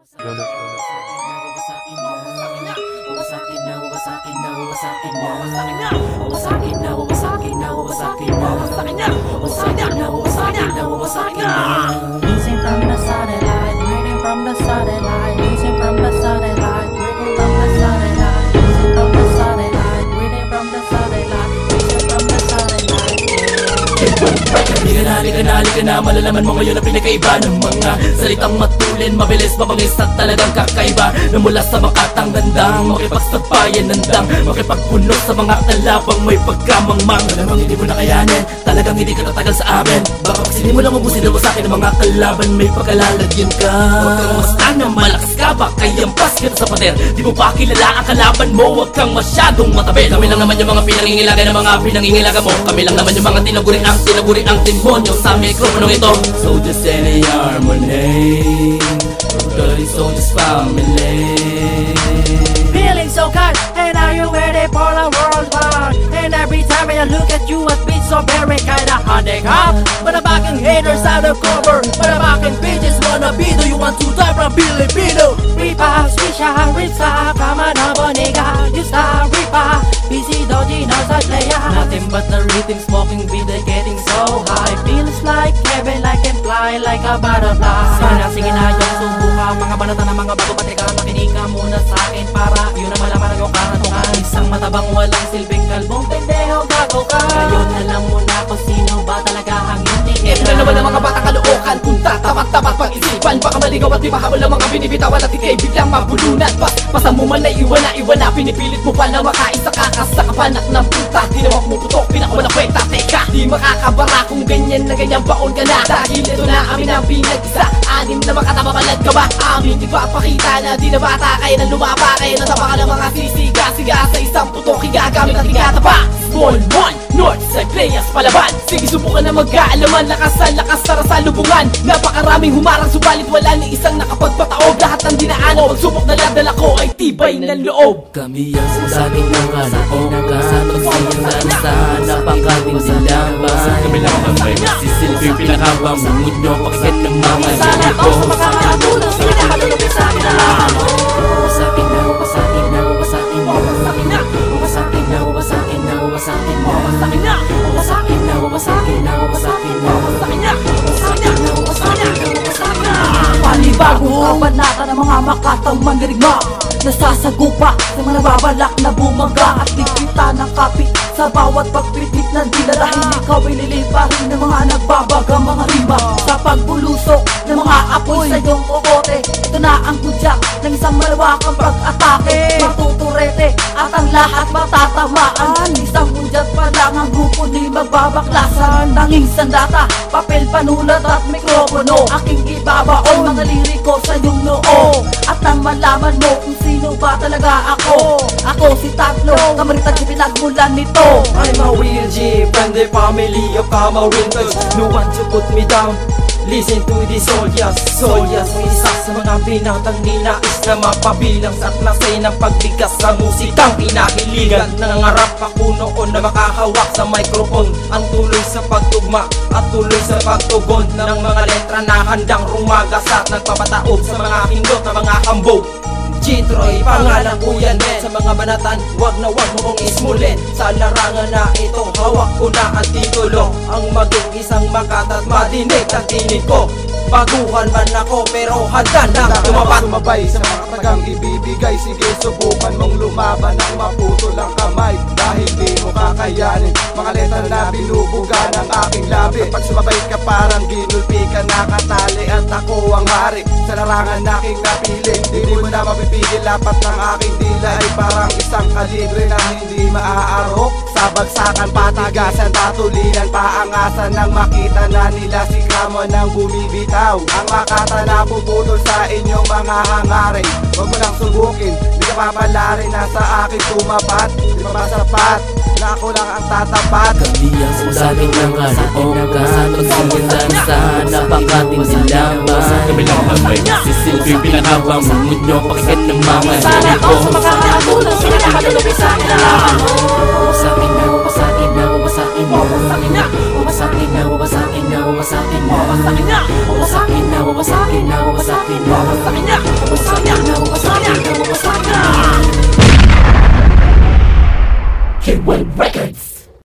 Losing from the satellite, reading from the satellite, losing from the satellite, reading from the satellite, losing from the satellite, reading from the satellite, reading from the satellite. Halika na, malalaman mo ngayon ang pinakaiba ng mga salitang matulin, mabilis, mabangis at talagang kakaiba. Na mula sa makatang gandang, makipagsabayan nandang, makipagpuno sa mga kalabang may pagkamangmang. Malamang hindi mo na kayanin, talagang hindi ka tatagal sa amin. Baka pag sinimulang mabusin na sa akin ng mga kalaban, may pagkalalagyan ka. Huwag kang mastang na malakas ka, baka yampas kita sa pader. Di mo pa kilala ang kalaban mo, huwag kang masyadong matabi. Kami lang naman yung mga pinangingilaga ng mga pinangingilaga mo. Kami lang naman yung mga tinaguri ang demonyo sa mikroponong ito. Soldiers in harmony, dirty soldiers family. Feeling so good, and are you ready for the world war? And every time I look at you, it beats so very kinda handicap. But the backing haters out of cover, but the backing bitches wanna be. Do you want to die from Filipino? Ripa, Swisha, Ripsa, Kamanaba, nigga. You star, Ripa, busy dodgy, nasa playa. Nothing but the rhythm, smoking weed, they're getting so high. Feels like heaven, I can fly like a butterfly. Sige na yung subuka, mga banata na mga bago patrika. Makinig ka muna sa akin para yun ang malaman ang karantungan. Isang matabang walang silbing kalbong pendeho gago ka. Ngayon alam mo na kung sino ba talaga ang hindi. Ito na naman ang mga batang kalookan, kung tatapat-tapat pag-isipan. Baka maligaw at di mahabol ang mga binibitawan at ikay biglang mabulunan. Pasa mo man na iwan na, pinipilit mo pa na makaisa ka sa kapanak ng puta. Di naman pumuputok, pinakawalang kwenta. Teka, di makakabara kung ganyan na ganyan baon ka na. Dahil ito na amin ang pinag-isa, anim na makatapakalad ka ba? Amin di pa pakita na di na bata kayo na lumapa kayo. Natapa ka ng mga sisiga-siga sa isang putok, higagamit at higatapa. Small one, Northside players palaban. Sige subukan na mag-aalaman, lakas tara sa lubungan. Napakaraming humarang subalit wala ni isang nakapagpataob. Lahat ng dinaan o pagsubok na ladala ko ay tibay ng loob. Kami ang sasabing ng kaloob ka, magsiyahan sa napakatinding laban. Kami lang ang may masisilbing pinakabang munyo, pakinggan ng mga Sana ako sa makakatulong, sige na kalulupin sa akin ang laban mo. Wasakin na, wasakin na, wasakin na, wasakin na, wasakin na, wasakin na, wasakin na, Wasakin na, wasakin na, wasakin na, wasakin na, wasakin na, wasakin na, wasakin na, wasakin na. Panibagong kabanata ng mga makatang mandirigma, nasasagupa sa mga nababalak na bumaga. At ligpita ng kapit sa bawat pagpitit ng dila. Dahil ikaw ay liliparin ng mga nagbabagang mga riba. Sa pagbulusok ng mga apoy sa iyong kokote, ito na ang kudyak ng isang malawakang pag-atake. Matuturete at ang lahat matatamaan. Isang kudyak pa lang ang grupo di magbabaklasan. Tanging sandata, papel, panulat at mikropono, aking ibabaon mga liriko sa iyong noo. At nang malaman mo kung sino ba talaga ako, ako si Tatlo, kamaritag si pinagmulan nito. I'm a real G from the family of Camarines. No one to put me down. Listen to the soldiers, soldiers. Isa sa mga binatang ninais na mapabilang sa klase ng pagbigas sa musikang kinahiligan. Nangangarap ako noon na makahawak sa microphone. Ang tuloy sa pagtugma at tuloy sa pagtugon ng mga letra na handang rumagas at nagpapataob sa mga pindot na mga hambog. G-Troy, pangalan ko yan men. Sa mga banatan, wag na wag mo kong ismulin. Sa larangan na ito, hawak ko na ang titulo. Ang maging isang makat at madinig ang tinig ko. Baguhan man ako pero handa na tumapat. Sumabay sa mga katagang ibibigay. Sige subukan mong lumaban ng maputol ang kamay. Dahil di mo kakayanin mga letra na binubuga ng aking labi. Kapag sumabay ka parang ginulpi ka nakatali. At ako ang hari sa larangan na aking napili. Di mo na mapipigil, lapat ng aking dila ay parang isang kalibre na hindi maaarok. Sa bagsakan, patigasan, tatulinan, paangasan nang makita na nila si Kamo nang bumibitaw. Ang makata na puputol sa inyong mga hangarin. Huwag mo lang subukin, di ka papalarin, nasa akin tumapat. Di pa masapat, na ako lang ang tatapat. Kami ang sasabing ng kaloob ka, magsiyahan sa napakatinding laban. Kami lang ang may masisilbing pinakabang munyo, pakinggan ng mga Sana ako sa makakatulong, sige na kalulupin sa akin ang laban mo. Wasakin na, wasakin na, wasakin na, Wasakin na, wasakin na, wasakin na, wasakin na, wasakin na, wasakin na, wasakin na, wasakin na, wasakin na, Records.